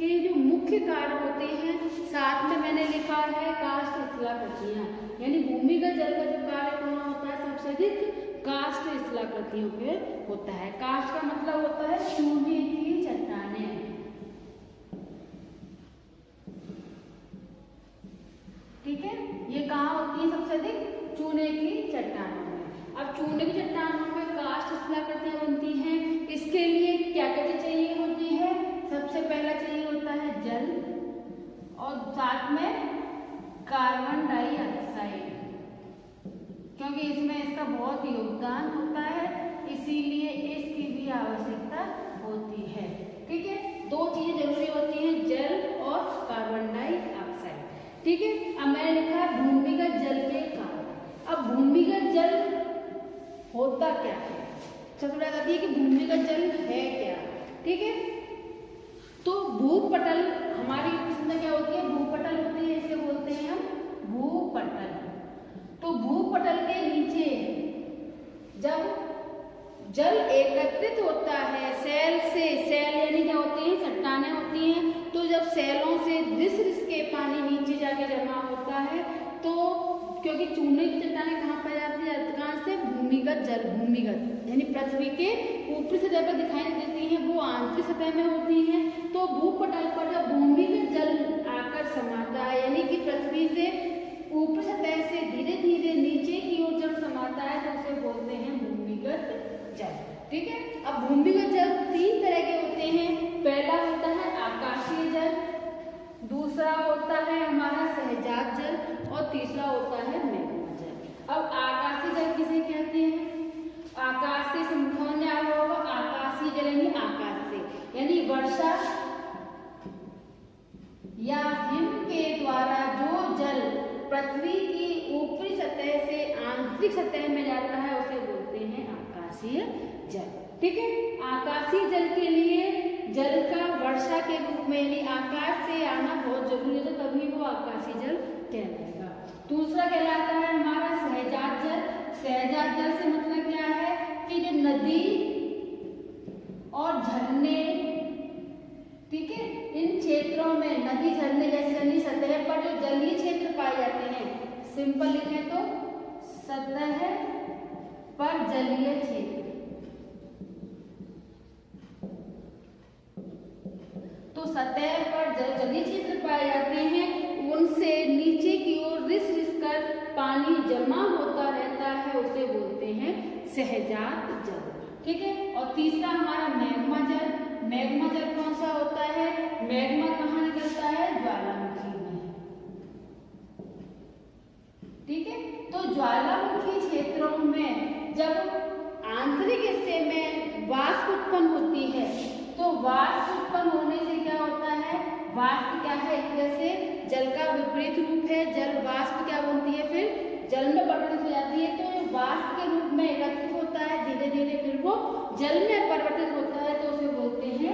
के जो मुख्य कार्य होते हैं, साथ में मैंने लिखा है काष्ठ शिलाकृतियां, यानी भूमिगत जल का जो कार्य कहाँ होता है, सबसे अधिक काष्ठ शिलाकृतियों पे होता है। काष्ठ का मतलब होता है चूने की चट्टानें, ठीक है, ये कहाँ होती है सबसे अधिक, चूने की चट्टानों में। अब चूने की चट्टानों में काष्ठ शिलाकृतियां बनती हैं, इसके लिए क्या क्या चाहिए होती है, सबसे पहला चाहिए होता है जल और साथ में कार्बन डाइऑक्साइड, क्योंकि इसमें इसका बहुत योगदान होता है, इसीलिए इसकी भी आवश्यकता होती है, ठीक है। दो चीजें जरूरी होती हैं, जल और कार्बन डाइऑक्साइड, ठीक है। अब मैंने लिखा है भूमिगत जल के कार्य। अब भूमिगत जल होता क्या है, सबसे पहले बताइए कि भूमिगत जल है क्या, ठीक है। तो भूपटल हमारी संरचना क्या होती है, भूपटल होती है, इसे बोलते हैं हम भूपटल। तो भूपटल के नीचे जब जल एकत्रित होता है सेल से, सेल यानी क्या होती है, चट्टानें होती हैं, तो जब सेलों से रिस रिस के पानी नीचे जाके जमा होता है, तो क्योंकि चूने की चट्टानें कहाँ पाई जाती है, कहाँ से, भूमिगत जल, भूमिगत यानी पृथ्वी के ऊपरी सतह पर दिखाई देती हैं, वो आंतरिक सतह में होती हैं। तो भूपटल पर जब भूमिगत जल आकर समाता है, यानी कि पृथ्वी से ऊपरी सतह से धीरे धीरे नीचे की ओर जब समाता है, तो उसे बोलते हैं भूमिगत जल, ठीक है। अब भूमिगत जल तीन तरह के होते हैं, पहला होता है आकाशीय जल, दूसरा होता है हमारा सहजात जल और तीसरा होता है मैग्मा जल। अब आकाशीय जल किसे कहते हैं, आकाश से समझने आ रहा होगा, आकाशीय जल यानी आकाश से, यानी वर्षा या हिम के द्वारा जो जल पृथ्वी की ऊपरी सतह से आंतरिक सतह में जाता है, उसे बोलते हैं आकाशीय जल, ठीक है। आकाशीय जल के लिए जल का वर्षा के रूप में यानी आकाश से आना बहुत जरूरी है, तो तभी वो आकाशीय जल कहलाएगा। दूसरा कहलाता है हमारा सहजात जल। सहजात जल से मतलब क्या है कि जो नदी और झरने, ठीक है, इन क्षेत्रों में नदी झरने जैसे सतह पर जो जलीय क्षेत्र पाए जाते हैं, सिंपल लिखें तो सतह पर जलीय क्षेत्र, तो सतह पर जलीय क्षेत्र पाए जाते हैं, उनसे नीचे की ओर रिस रिस कर पानी जमा होता रहता है, उसे बोलते हैं सहजात जल, ठीक है। और तीसरा हमारा मैग्मा जल। मैग्मा जल कौन सा होता है, मैग्मा कहाँ निकलता है, ज्वालामुखी में, ठीक है। तो ज्वालामुखी क्षेत्रों में जब आंतरिक हिस्से में वाष्प उत्पन्न होती है, तो वाष्प उत्पन्न होने से क्या होता है, वाष्प क्या है, एक तरह से जल का विपरीत रूप है, जल वाष्प क्या बनती है, फिर जल में परिवर्तित हो जाती है, तो ये वाष्प के रूप में एकत्रित होता है, धीरे धीरे फिर वो जल में परिवर्तित होता है, तो उसे बोलते हैं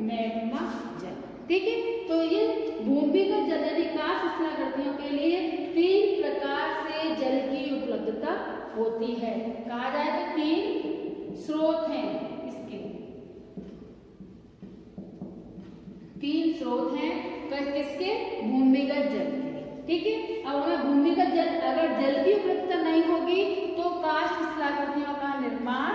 मैग्मा जल, ठीक है। तो ये भूमिगत जल यानी काष्ठ शिलाकृतियों के लिए तीन प्रकार से जल की उपलब्धता होती है, कहा जाए तो तीन स्रोत हैं, इसके तीन स्रोत हैं, किसके, भूमिगत जल के, ठीक है। अब हमें भूमिगत जल, अगर जल की उपलब्धता नहीं होगी तो काष्ठ शिलाकृतियों का निर्माण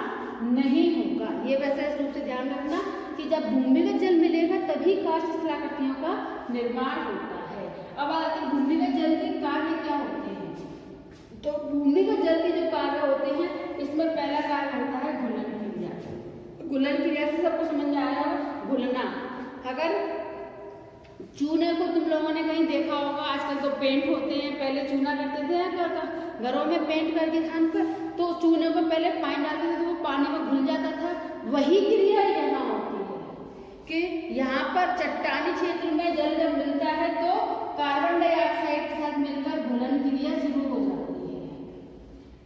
नहीं होगा, ये वैसे इस रूप से ध्यान रखना कि जब भूमिगत जल मिलेगा तभी काष्ठ शिलाकृतियों का निर्माण होता है। अब आते हैं भूमिगत जल के कार्य क्या होते हैं, तो भूमिगत जल के जो कार्य होते हैं, इसमें पहला कार्य होता है घुलन क्रिया। घुलन क्रिया से सबको समझ में आया, घुलना, अगर चूने को तुम लोगों ने कहीं देखा होगा, आजकल तो पेंट होते हैं, पहले चूना करते थे घरों में पेंट करके खान पर, तो चूने को पहले पानी डालते थे तो वो पानी में घुल जाता था, वही क्रिया यहाँ होती है कि यहाँ पर चट्टानी क्षेत्र में जल जब मिलता है तो कार्बन डाइऑक्साइड के साथ मिलकर घुलन क्रिया शुरू हो जाती है,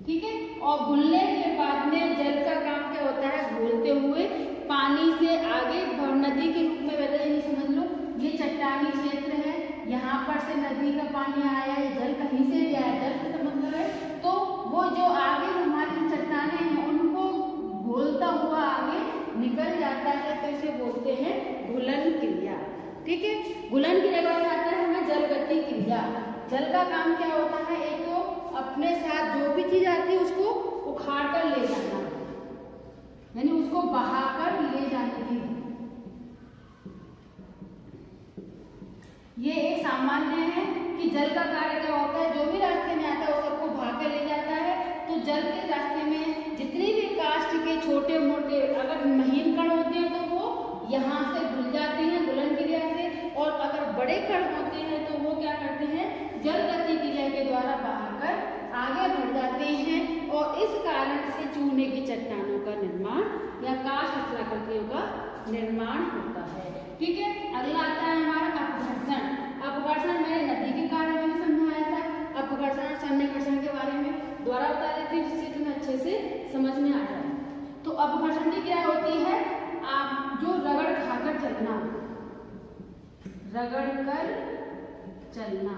ठीक है। और घुलने के बाद में जल का काम क्या होता है, घोलते हुए पानी से आगे नदी के रूप में बहता है, समझ लो ये चट्टानी क्षेत्र है, यहाँ पर से नदी का पानी आया, ये जल कहीं से भी आया, जल का मतलब है, तो वो जो आगे हमारी चट्टानें हैं उनको घोलता हुआ आगे निकल जाता है, तो इसे बोलते हैं घुलन क्रिया, ठीक है। गुलन की जगह पे आता है हमें जल गति क्रिया। जल का काम क्या होता है, एक तो अपने साथ जो भी चीज आती है उसको उखाड़ कर ले जाना, यानी उसको बहाकर ले जाने की। ये एक सामान्य है कि जल का कार्य क्या होता है, जो भी रास्ते में आता है वो सबको बहा के ले जाता है। तो जल के रास्ते में जितने भी काष्ठ के छोटे मोटे अगर महीन कण होते हैं तो वो यहाँ से घुल जाते हैं गुलन क्रिया से, और अगर बड़े कण होते हैं तो वो क्या करते हैं, जल गति क्रिया के द्वारा बहाकर आगे बढ़ जाते हैं, और इस कारण से चूने की चट्टानों का निर्माण या काष्ठ शिलाकृतियों का निर्माण होता है। ठीक है। अगला आता है हमारा अपघर्षण। अपघर्षण मैंने नदी के कार्य में भी समझाया था। अपघर्षण और सन्निकर्षण के बारे में द्वारा बता देती हूँ जिससे तुम्हें अच्छे से समझ में आ जाए। तो अपघर्षण की क्या होती है, आप जो रगड़ खाकर चलना, रगड़ कर चलना।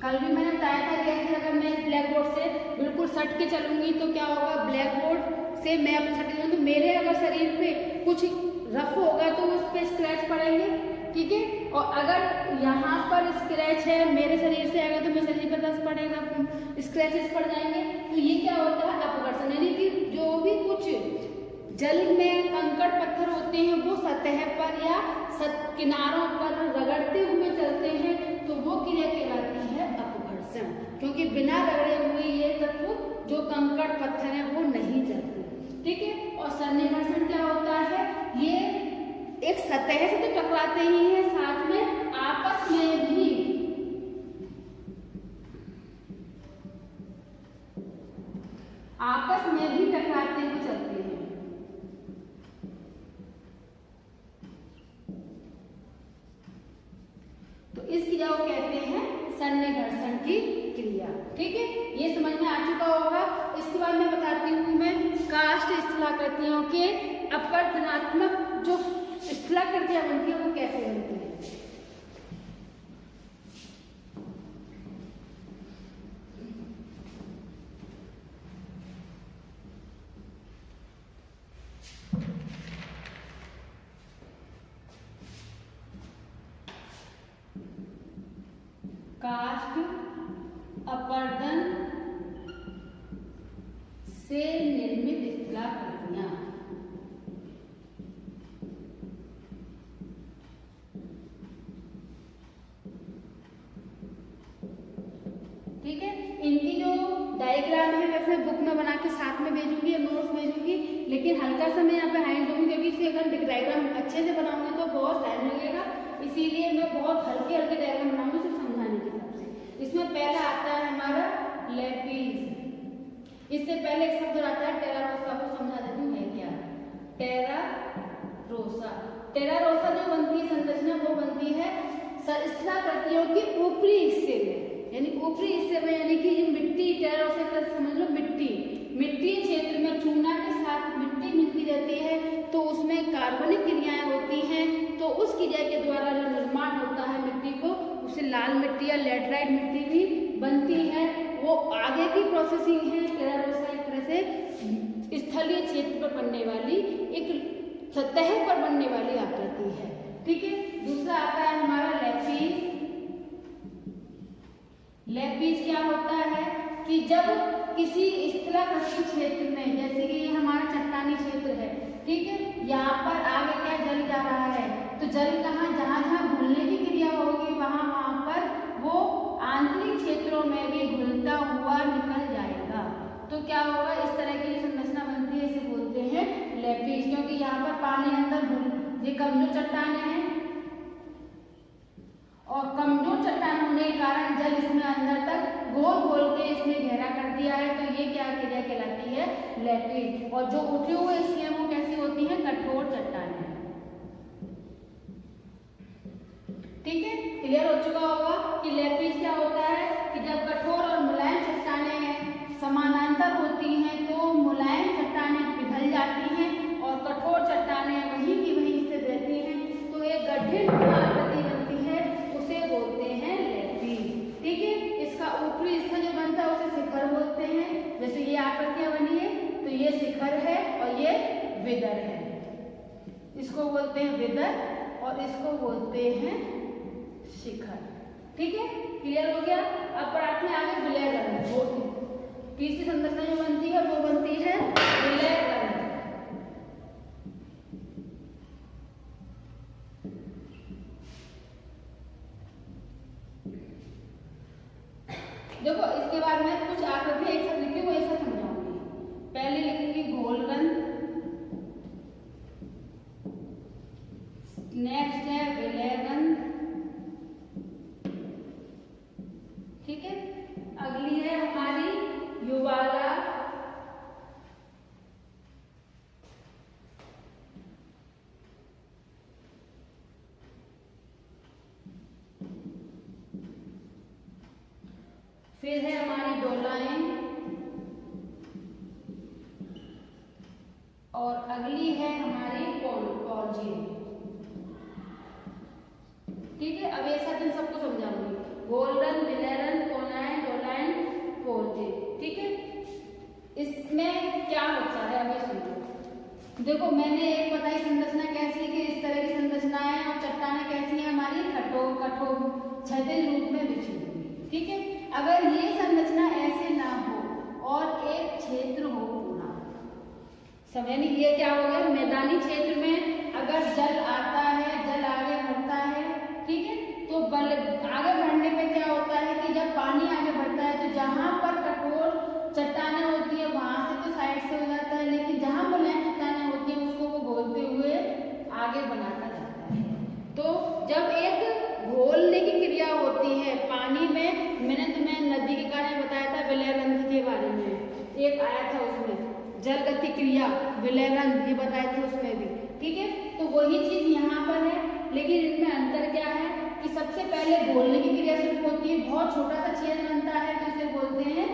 कल भी मैंने बताया था कि ऐसे अगर मैं ब्लैक बोर्ड से बिल्कुल सट के चलूंगी तो क्या होगा, ब्लैक बोर्ड से मैं अपने सट के तो मेरे अगर शरीर पे कुछ रफ होगा तो उस पर स्क्रैच पड़ेंगे। ठीक है। और अगर यहाँ पर स्क्रैच है मेरे शरीर से आएगा तो मेरे शरीर पर 10 पड़ेगा, स्क्रैचेस पड़ जाएंगे। तो ये क्या होता है, अपघर्षण, यानी कि जो भी कुछ जल में कंकड़ पत्थर होते हैं वो सतह पर या किनारों पर रगड़ते हुए चलते हैं तो वो क्रिया कहलाती है अपघर्षण, क्योंकि बिना रगड़े हुए ये तत्व जो कंकड़ पत्थर है वो नहीं चलते। ठीक है। और सन्निकर्षण क्या होता है, ये एक सतह से तो टकराते ही है, साथ में आपस में भी टकराते हुए चलते हैं। तो इस क्रिया को कहते हैं सन्निकर्षण की क्रिया। ठीक है। ये समझ में आ चुका होगा। इसके बाद मैं बताती हूँ मैं काष्ठ शिलाकृतियों के अपवर्तनात्मक जो शिलाकृतियां बनती है वो कैसे बनती है। काष्ठ अपवर्तन से निर्मित शिलाकृतियां। ठीक है। इनकी जो डायग्राम है वैसे बुक में बना के साथ में भेजूंगी या नोट्स भेजूंगी, लेकिन हल्का सा मैं यहाँ पे हाइड दूंगी क्योंकि इसे अगर डायग्राम अच्छे से बनाऊंगी तो बहुत टाइम लगेगा, इसीलिए मैं बहुत हल्के हल्के डायग्राम बनाऊंगी सिर्फ समझाने के हिसाब से। इसमें पहला आता है हमारा लेपिज। इससे पहले एक शब्द आता है टेरारोसा, को समझा देती हूँ है क्या। टेरारोसा, टेरारोसा जो बनती है संरचना वो बनती है शिलाकृतियों के ऊपरी हिस्से में, यानी ऊपरी हिस्से में, यानी कि मिट्टी, टेरारोसा का समझ लो मिट्टी क्षेत्र में चूना के साथ मिट्टी मिलती रहती है तो उसमें कार्बनिक क्रियाएं होती हैं, तो उस क्रिया के द्वारा जो निर्माण होता है मिट्टी को, उसे लाल मिट्टी या लैटराइट मिट्टी भी बनती है। वो आगे की प्रोसेसिंग है। टेरारोसा एक तरह से स्थलीय क्षेत्र पर बनने वाली, एक सतह पर बनने वाली आकृति है। ठीक है। दूसरा आता है हमारा लेपिज। लेपिज क्या होता है कि जब किसी शिलाकृति क्षेत्र में, जैसे कि ये हमारा चट्टानी क्षेत्र है, ठीक है, यहाँ पर आगे क्या जल जा रहा है, तो जल कहाँ, जहाँ जहाँ घुलने की क्रिया होगी वहाँ पर वो आंतरिक क्षेत्रों में भी घुलता हुआ निकल जाएगा। तो क्या होगा, इस तरह की संरचना बनती है, इसे बोलते हैं लेपिज, क्योंकि यहाँ पर पानी अंदर ये कमजोर चट्टानें हैं और कमजोर चट्टान होने के कारण जल इसमें अंदर तक घोल के इसने गहरा कर दिया है, तो ये क्या क्रिया कहलाती है, लेपिज। और जो उठे हुए हिस्से हैं वो कैसी होती हैं, कठोर चट्टानें। ठीक है। क्लियर हो चुका होगा कि लेपिज क्या होता है कि जब कठोर और मुलायम चट्टानें समानांतर होती हैं तो मुलायम चट्टानें पिघल जाती हैं और कठोर चट्टानें वहीं की वहीं स्थित रहती हैं, तो एक गड्ढे आकृति बनती है, उसे बोलते हैं लेपिज। ठीक है। इसका ऊपरी हिस्सा जो बनता है उसे शिखर बोलते हैं। जैसे ये आकृतियां बनी है तो ये शिखर है और ये विदर है, इसको बोलते हैं विदर। और इसको बोलते हैं शिखर। ठीक है, क्लियर हो गया। अब पढ़ाते हैं आगे विलय रंध्र। वो तीसरी संरचना जो बनती है वो बनती है विलय रंध्र। देखो इसके बाद में कुछ आकृति एक साथ लिखी वो एक साथ समझाऊंगी। पहले लिखूंगी गोल रंध्र, नेक्स्ट है विलय रंध्र, ठीक है। अगली है हमारी युवाला, फिर है हमारी डोलाएं, और अगली है हमारी पॉल्जी। ठीक है, अब एक साथ इन सबको समझाऊंगी। Golden, विलयरन, कोलाइन, doline, पॉल्जी। ठीक है, इसमें क्या होता है अब ये सुनो। देखो मैंने एक बताई संरचना कैसी कि इस तरह की संरचनाएं और चट्टानें कैसी हैं हमारी कठोर क्षैतिज रूप में बिछी हुई। ठीक है, अगर ये संरचना ऐसे ना हो और एक क्षेत्र हो पूरा, समझ नहीं ये क्या हो गया, मैदानी क्षेत्र में अगर जल आता है, जल आगे बढ़ता है, ठीक है, तो बल आगे बढ़ने पे क्या होता है कि जब पानी आगे बढ़ता है तो जहां पर कठोर चट्टानें होती है वहां से तो साइड से हो जाता है, लेकिन जहां मुलायम चट्टानें होती है उसको वो घोलते हुए आगे बनाता जाता है। तो जब एक घोलने की क्रिया होती है पानी में, मैंने तुम्हें नदी के कारण बताया था विलय रंध्र के बारे में, एक आया था उसमें जल गति क्रिया विलय रंध्र, ये बताए थे उसमें भी। ठीक है, तो वही चीज यहाँ पर है, लेकिन इनमें अंतर क्या है कि सबसे पहले घोलने की क्रिया शुरू होती है, बहुत छोटा सा छेद बनता है तो इसे बोलते हैं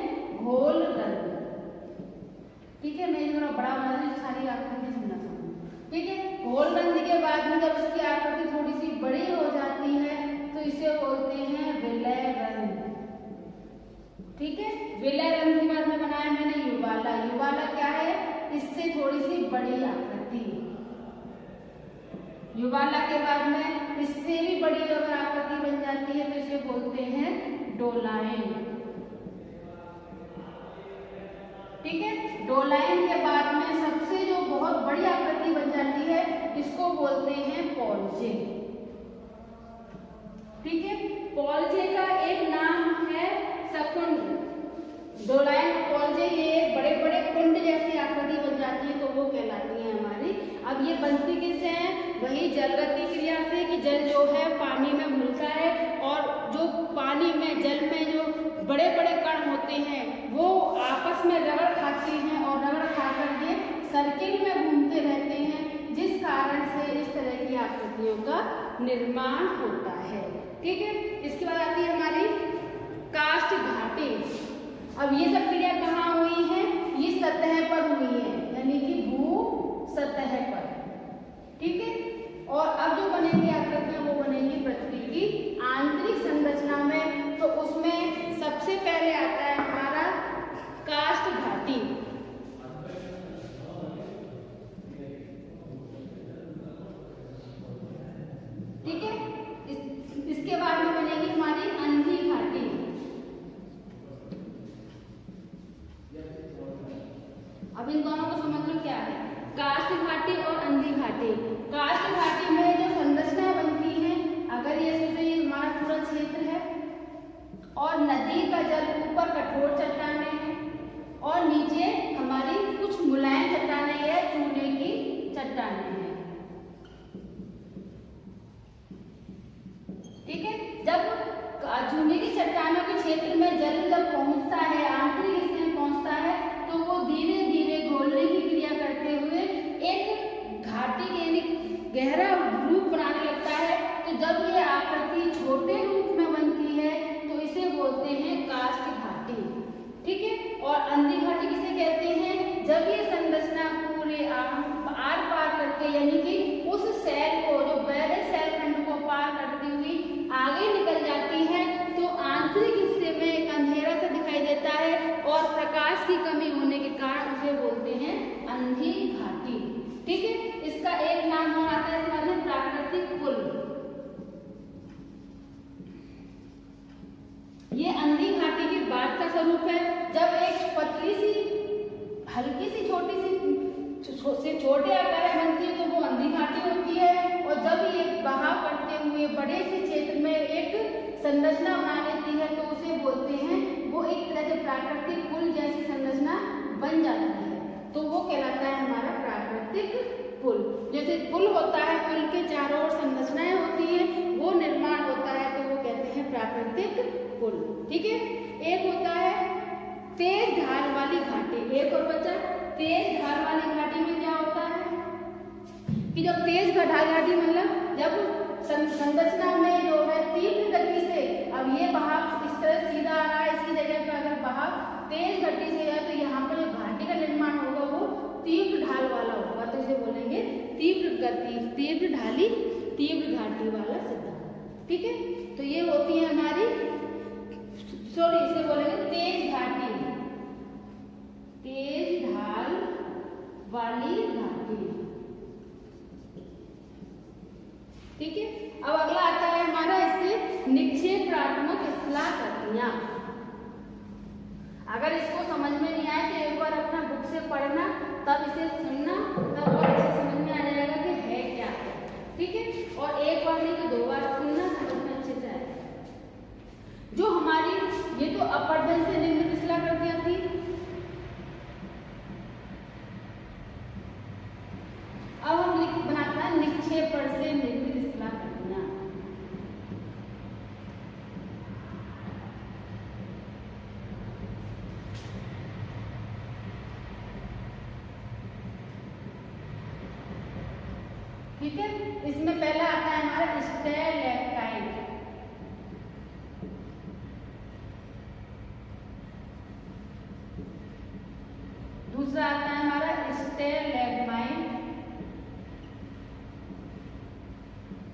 घोल रंध्र। ठीक है, मैं थोड़ा बड़ा बना दूं सारी आकृति समझना चाहूँ। ठीक है, घोल रंध्र के बाद में जब उसकी आकृति थोड़ी सी बड़ी हो जाती है तो इसे बोलते हैं विलय रंध्र। ठीक है, विलय रंध्र के बाद में बनाया मैंने युवाला। युवाला क्या है, इससे थोड़ी सी बड़ी आकृति। युवाला के बाद में इससे भी बड़ी अगर आकृति बन जाती है तो इसे बोलते हैं डोलाइन। ठीक है, डोलाइन के बाद में सबसे जो बहुत बड़ी आकृति बन जाती है इसको बोलते हैं पॉल्जे। ठीक है, पॉल्जे का एक नाम है सकुंड। डोलाइन, पॉल्जे ये बड़े बड़े कुंड जैसी आकृति बन जाती है तो वो कहलाती है हमारी। अब ये बनती किससे है, वही जलगति क्रिया से कि जल जो है पानी में घुलता है और जो पानी में जल में जो बड़े बड़े कण होते हैं वो आपस में रगड़ खाते हैं और रगड़ खा करके सर्किल में घूमते रहते हैं, जिस कारण से इस तरह की आकृतियों का निर्माण होता है। ठीक है, इसके बाद आती है हमारी काष्ठ घाटी। अब ये सब क्रिया कहाँ हुई है, ये सतह पर हुई है, यानी कि भू सतह पर। ठीक है, और अब जो बनेगी आकृतियां वो बनेगी पृथ्वी की आंतरिक संरचना में, तो उसमें सबसे पहले आता है हमारा काष्ठ घाटी। ठीक है, इसके बाद में बनेगी हमारी अंधी घाटी। अब इन दोनों को समझ लो क्या है, काष्ठ घाटी और अंधी घाटी। काष्ठ घाटी में जो संरचना बनती है, अगर ये सोचो ये हमारा पूरा क्षेत्र है और नदी का जल ऊपर कठोर चट्टानें हैं और नीचे हमारी कुछ मुलायम चट्टानें या चूने की चट्टानें हैं। ठीक है, जब चूने की चट्टानों के क्षेत्र में जल जब पहुंचता है, आंतरिक हिस्से में पहुंचता है, तो वो धीरे धीरे घोलने की क्रिया करते हुए एक घाटी यानी गहरा रूप बनाने लगता है। तो जब ये आकृति छोटे रूप में बनती है तो इसे बोलते हैं काष्ठ घाटी। ठीक है, और अंधी घाटी किसे कहते हैं, जब ये संरचना पूरे आर पार करके यानी कि उस सेल को जो बड़े सेल खंड को पार करती हुई आगे निकल जाती है तो आंतरिक हिस्से में एक अंधेरा सा दिखाई देता है और प्रकाश की कमी होने के कारण उसे बोलते हैं अंधी घाटी। ठीक है, इसका एक नाम और आता है इसके बाद में प्राकृतिक पुल। संरचना बना लेती है तो उसे बोलते हैं, वो एक तरह से प्राकृतिक पुल जैसी संरचना बन जाती है तो वो कहलाता है हमारा प्राकृतिक पुल। जैसे पुल होता है, पुल के चारों ओर संरचनाएं होती है, वो निर्माण होता है तो वो कहते हैं प्राकृतिक पुल। ठीक है। एक होता है तेज ढाल वाली घाटी। एक और बचा तेज ढाल वाली घाटी में क्या होता है कि जब तेज ढाल घाटी मतलब जब संरचना में जो है तीव्र गति से, अब ये बहाव इस तरह सीधा आ रहा है, इसकी जगह पर अगर बहाव तेज गति से है तो यहाँ पर जो घाटी का निर्माण होगा वो तीव्र ढाल वाला होगा, तो इसे बोलेंगे तीव्र गति, तीव्र ढाली, तीव्र घाटी वाला सिद्धांत। ठीक है। तो ये होती है हमारी, सॉरी इसे बोलेंगे तेज घाटी, तेज ढाल वाली घाटी। ठीक है। अब अगला आता है हमारा इससे निक्षेपात्मक स्थलाकृतियां। अगर इसको समझ में नहीं आए तो एक बार अपना बुक से पढ़ना, तब इसे सुनना, तब और अच्छे समझ में आ जाएगा कि है क्या है। ठीक है। और एक बार नहीं तो 2 बार सुनना, समझ में अच्छे से आएगा। जो हमारी ये तो अपरदन से निर्मित स्थलाकृतियां थी। अब हम बनाते हैं निक्षेपण से निर्मित स्थलाकृतियां। ठीक है। इसमें पहला आता है हमारा स्टैलेक्टाइट। दूसरा आता है हमारा स्टैलेग्माइट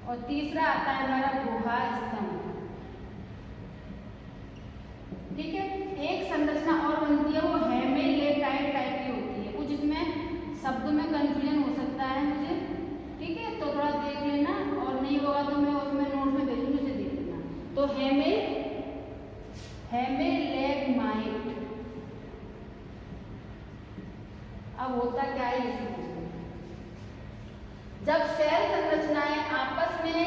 और तीसरा आता है हमारा गुहा स्तंभ। ठीक है। एक संरचना और बनती है, वो हेमेलेटाइट टाइप की होती है। कुछ इसमें शब्दों में कंफ्यूजन हो सकता है मुझे, ठीक है, तो थोड़ा देख लेना, और नहीं होगा तो मैं उसमें नोट में भेजूंगी, उसे देख लेना। तो हेमेलेग्माइट अब होता क्या है ये समझते हैं। जब सेल संरचनाएं आपस में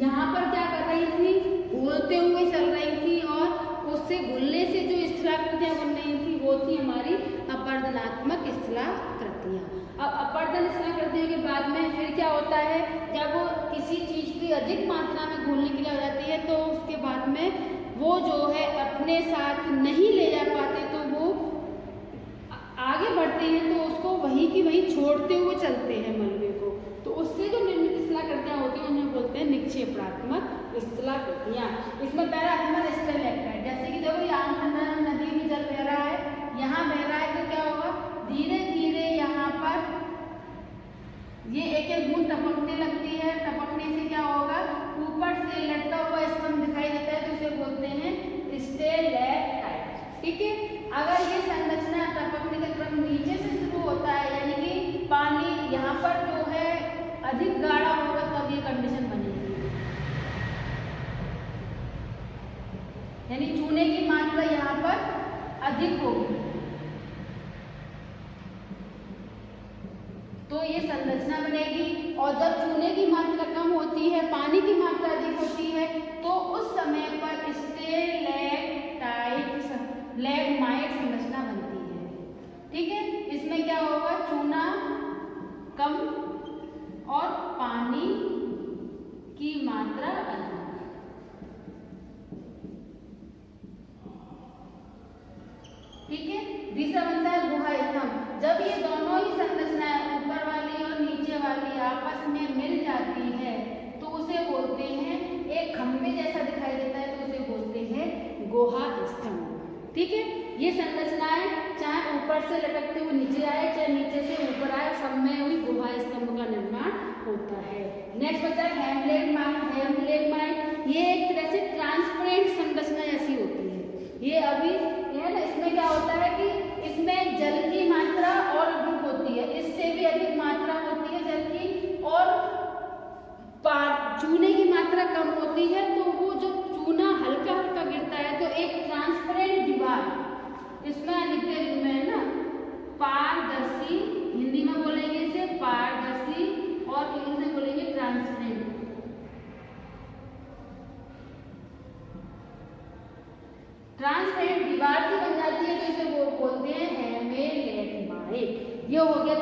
यहाँ पर क्या कर रही थी, घुलते हुए चल रही थी, और उससे घुलने से जो स्थलाकृतियां बन रही थी वो थी हमारी अपरदनात्मक स्थलाकृतियां। अब अपरदन स्थलाकृतियों के बाद में फिर क्या होता है, जब वो किसी चीज की अधिक मात्रा में घुलने के लिए हो जाती है तो उसके बाद में वो जो है अपने साथ नहीं ले जा पाते, तो वो आगे बढ़ते हैं तो उसको वहीं की वहीं छोड़ते हुए चलते हैं मलबे को, तो उससे जो निर्मित स्थलाकृतियां होती हैं उन्हें बोलते हैं निक्षेपात्मक स्थलाकृतियां। इसमें पहला हमारा स्टैलेक्टाइट, जैसे कि देखो यहाँ नदी में जल बह रहा है, यहाँ बह रहा है तो क्या होगा, धीरे धीरे यहाँ पर ये एक एक बूंद टपकने लगती है। टपकने से क्या होगा, ऊपर से लटका हुआ स्तंभ दिखाई देता है, तो उसे बोलते हैं स्टैलेक्टाइट। ठीक है। अगर ये संरचना टपकने का क्रम नीचे से शुरू होता है, यानी कि पानी यहाँ पर जो है अधिक गाढ़ा होगा, तब ये कंडीशन बनेगी, यानी चूने की मात्रा यहाँ पर अधिक होगी, तो ये संरचना बनेगी। और जब चूने की मात्रा कम होती है, पानी की मात्रा अधिक होती है, तो उस समय पर स्टैलेक्टाइट संरचना बनती है। ठीक है। इसमें क्या होगा, चूना कम और पानी की मात्रा अधिक। ठीक है। तीसरा बनता है गुहा स्तंभ। जब ये दोनों ही संरचनाएं ऊपर वाली और नीचे वाली आपस में मिल जाती है तो उसे बोलते हैं, एक खंभे जैसा दिखाई देता है तो उसे बोलते हैं गुहा स्तंभ। ठीक है। ये संरचनाएं चाहे ऊपर से लटकते हुए नीचे आए, चाहे नीचे से ऊपर आए, सब में हुई गुहा स्तंभ का निर्माण होता है। नेक्स्ट बचा है हेमलेग्माइट। ये एक तरह से ट्रांसपेरेंट संरचना जैसी होती है। ये अभी है ना, इसमें क्या होता है कि इसमें जल की मात्रा और अधिक होती है, इससे भी अधिक मात्रा होती है जल की, और चूने की मात्रा कम होती है। तो वो जब चूना हल्का हल्का गिरता है तो एक ट्रांसपेरेंट दीवार इसमें लिखते में ना, पारदर्शी, हिंदी में बोलेंगे इसे पारदर्शी और इंग्लिश में बोलेंगे ट्रांसपेरेंट। हो गया